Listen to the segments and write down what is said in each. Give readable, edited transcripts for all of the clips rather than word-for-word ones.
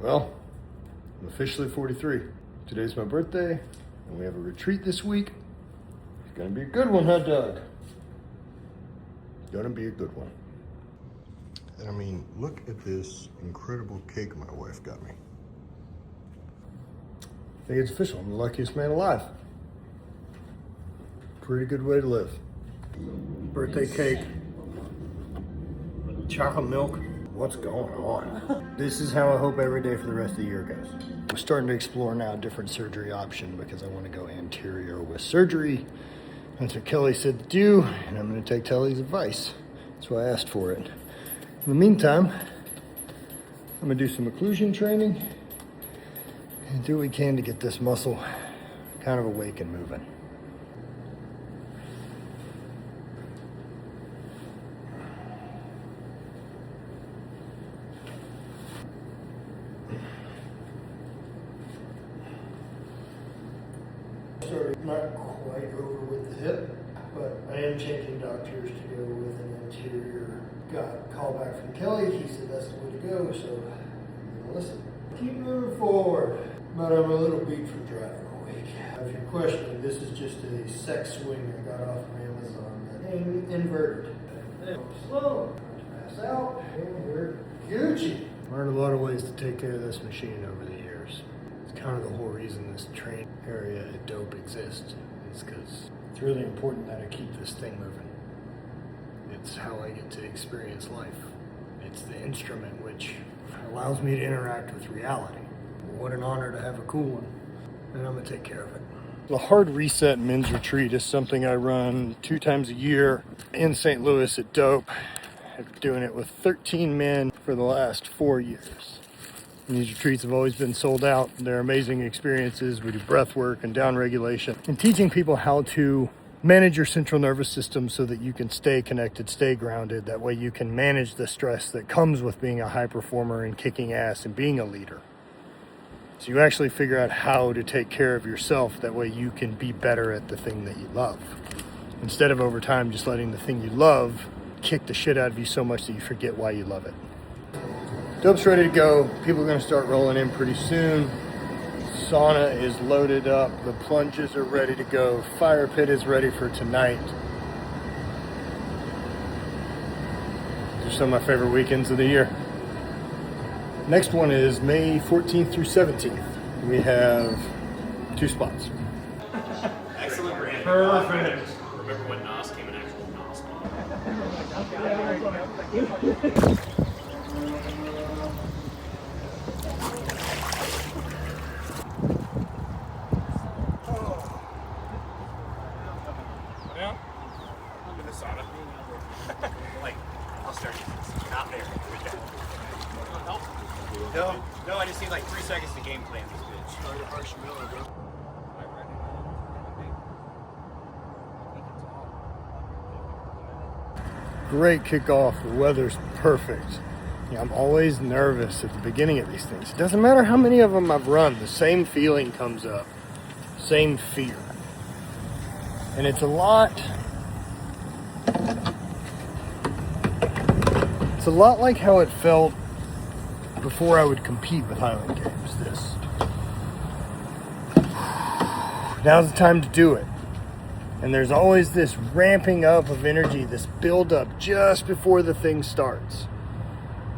Well, I'm officially 43. Today's my birthday, and we have a retreat this week. It's gonna be a good one, huh, Doug? It's gonna be a good one. And I mean, look at this incredible cake my wife got me. I think it's official. I'm the luckiest man alive. Pretty good way to live. Birthday cake, chocolate milk. What's going on? This is how I hope every day for the rest of the year goes. I'm starting to explore now a different surgery option because I want to go anterior with surgery. That's what Kelly said to do, and I'm going to take Kelly's advice. That's why I asked for it. In the meantime, I'm going to do some occlusion training and do what we can to get this muscle kind of awake and moving. Started not quite over with the hip, but I am changing doctors to go with an anterior. Got a call back from Kelly. He said that's the way to go, so I'm gonna listen. Keep moving forward, but I'm a little beat from driving all week. If you're questioning, this is just a sex swing I got off of Amazon. And inverted. Slow. Pass out. And we're Gucci. Learned a lot of ways to take care of this machine over the years. It's kind of the whole reason this train area at Dope exists, is because it's really important that I keep this thing moving. It's how I get to experience life. It's the instrument which allows me to interact with reality. What an honor to have a cool one, and I'm gonna take care of it. The Hard Reset Men's Retreat is something I run 2 times a year in St. Louis at Dope. I've been doing it with 13 men for the last 4 years. And these retreats have always been sold out. They're amazing experiences. We do breath work and down regulation and teaching people how to manage your central nervous system so that you can stay connected, stay grounded. That way you can manage the stress that comes with being a high performer and kicking ass and being a leader. So you actually figure out how to take care of yourself. That way you can be better at the thing that you love. Instead of over time just letting the thing you love kick the shit out of you so much that you forget why you love it. Dope's ready to go. People are gonna start rolling in pretty soon. Sauna is loaded up. The plunges are ready to go. Fire pit is ready for tonight. These are some of my favorite weekends of the year. Next one is May 14th through 17th. We have 2 spots. Excellent brand. Perfect. Remember when NOS came in actual NOS? Yeah. Under the sauna. Like, I'll start using this. Not there. No, I just need like 3 seconds to game plan this bitch. Great kickoff. The weather's perfect. Yeah, I'm always nervous at the beginning of these things. It doesn't matter how many of them I've run, the same feeling comes up. Same fear. And it's a lot like how it felt before I would compete with Highland Games. This. Now's the time to do it. And there's always this ramping up of energy, this build up just before the thing starts.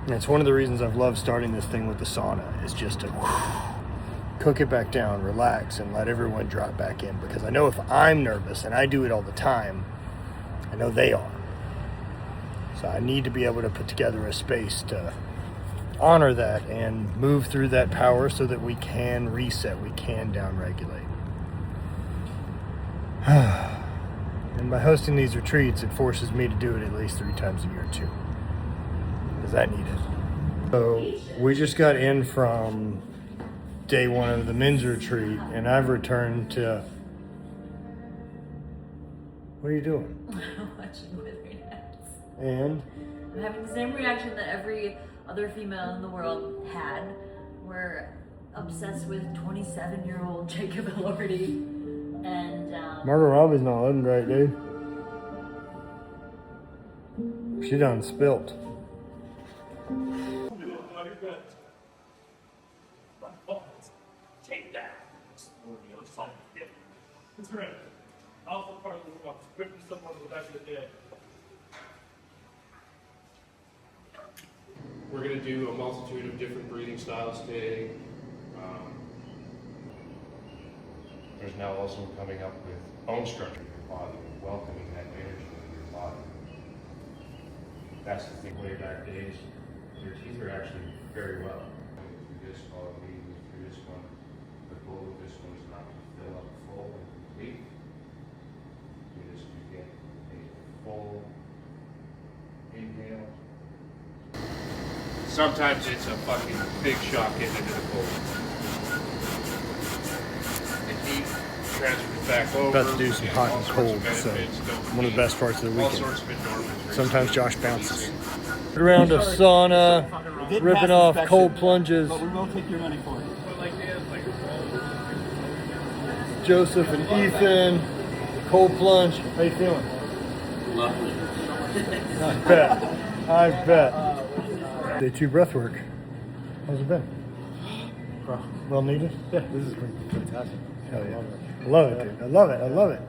And it's one of the reasons I've loved starting this thing with the sauna, is just to cook it back down, relax, and let everyone drop back in. Because I know if I'm nervous, and I do it all the time, I know they are. So I need to be able to put together a space to honor that and move through that power so that we can reset, we can downregulate. And by hosting these retreats, it forces me to do it at least 3 times a year too, because I need it. So we just got in from day 1 of the men's retreat, and I've returned to... What are you doing? I'm watching Withering Nets. And? I'm having the same reaction that every other female in the world had. We're obsessed with 27-year-old Jacob Elordi. And Margot Robbie's not looking great, dude. She done spilt. That's correct. Also part of the equipping someone with back of the day. We're going to do a multitude of different breathing styles today. There's now also coming up with bone structure in your body, welcoming that energy in your body. That's the thing, way back days, your teeth are actually very well. Through this, follow leading through this one. The goal of this one is not to fill up full and complete. It is to get a full inhale. Sometimes it's a fucking big shock getting into the cold. The heat transfers back over. About to do some hot and cold, so one of the best parts of the weekend. Sometimes Josh bounces. Round of sauna, ripping off cold plunges. But we will take your money for it. Joseph and Ethan, cold plunge. How you feeling? Lovely. I bet. Day 2 breathwork. How's it been? Well needed? Yeah, this has been fantastic. Hell yeah. I love it, dude. I love it. I love it.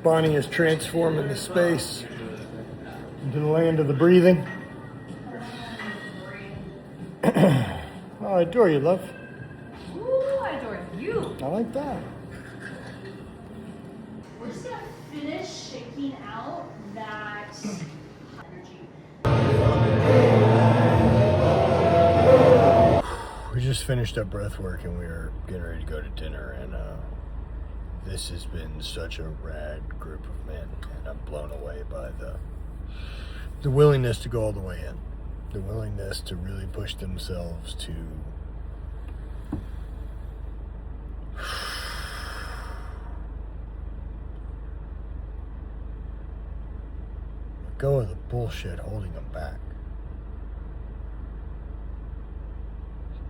Bonnie is transforming the space into the land of the breathing. Oh, I adore you, love. Ooh, I adore you. I like that. We're just gonna finish shaking out that energy. We just finished up breathwork and we are getting ready to go to dinner, and this has been such a rad group of men, and I'm blown away by the willingness to go all the way in, the willingness to really push themselves to let go of the bullshit holding them back.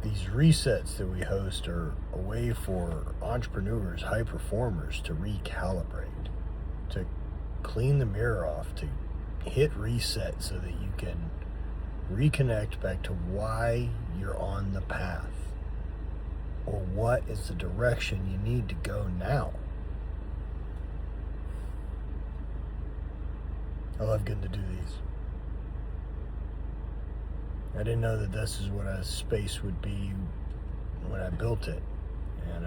These resets that we host are a way for entrepreneurs, high performers to recalibrate, to clean the mirror off, to hit reset so that you can reconnect back to why you're on the path, or what is the direction you need to go now. I love getting to do these. I didn't know that this is what a space would be when I built it. And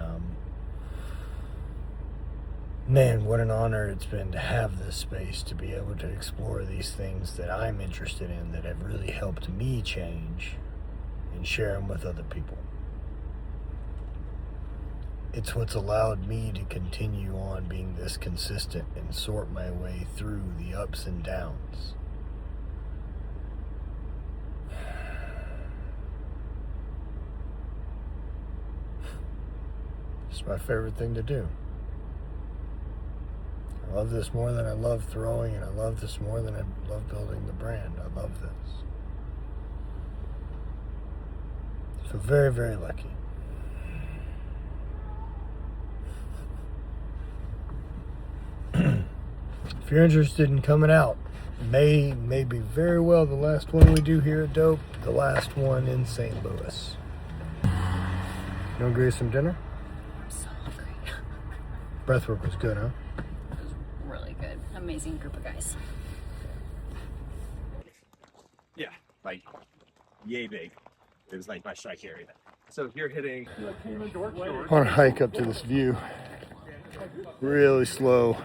man, what an honor it's been to have this space, to be able to explore these things that I'm interested in, that have really helped me change, and share them with other people. It's what's allowed me to continue on being this consistent and sort my way through the ups and downs. It's my favorite thing to do. I love this more than I love throwing, and I love this more than I love building the brand. I love this. I feel very, very lucky. If you're interested in coming out, may be very well the last one we do here at Dope, the last one in St. Louis. You want to go get some dinner? So hungry. Breathwork was good, huh? It was really good. Amazing group of guys. Yeah, like yay big. It was like my strike area. So if you're hitting I want to hike up to this view really slow,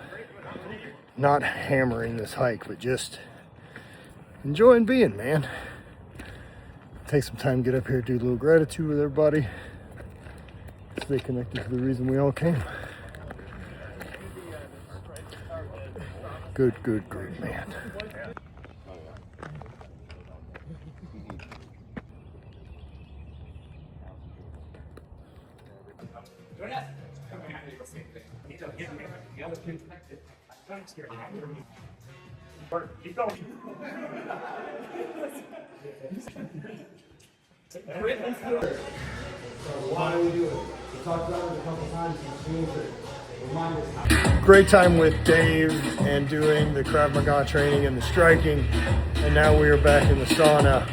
not hammering this hike, but just enjoying being, man. Take some time to get up here, do a little gratitude with everybody, stay connected to the reason we all came. Good, man. Keep going. Why do we do it? We talked about it a couple times. Remind us how. Great time with Dave and doing the Krav Maga training and the striking, and now we are back in the sauna.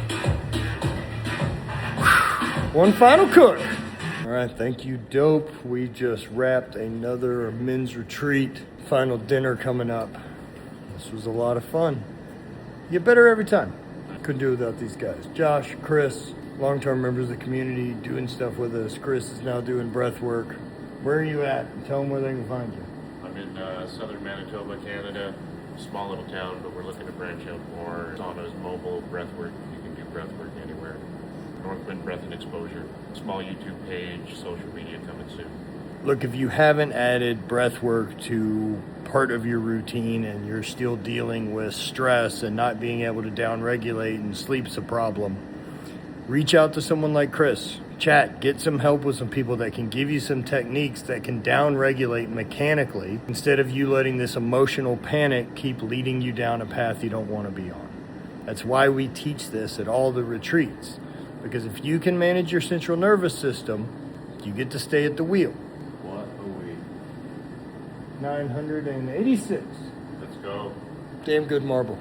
One final cook. All right, thank you, Dope. We just wrapped another men's retreat. Final dinner coming up. This was a lot of fun. You get better every time. Couldn't do it without these guys. Josh, Chris, long-term members of the community doing stuff with us. Chris is now doing Breathwork. Where are you at? Tell them where they can find you. I'm in southern Manitoba, Canada. Small little town, but we're looking to branch out more. Saunas, mobile, breathwork. You can do breathwork anywhere. Northwind Breath and Exposure. Small YouTube page, social media coming soon. Look, if you haven't added breathwork to part of your routine and you're still dealing with stress and not being able to downregulate and sleep's a problem, reach out to someone like Chris. Chat, get some help with some people that can give you some techniques that can downregulate mechanically instead of you letting this emotional panic keep leading you down a path you don't want to be on. That's why we teach this at all the retreats. Because if you can manage your central nervous system, you get to stay at the wheel. What a week. 986. Let's go. Damn good marble.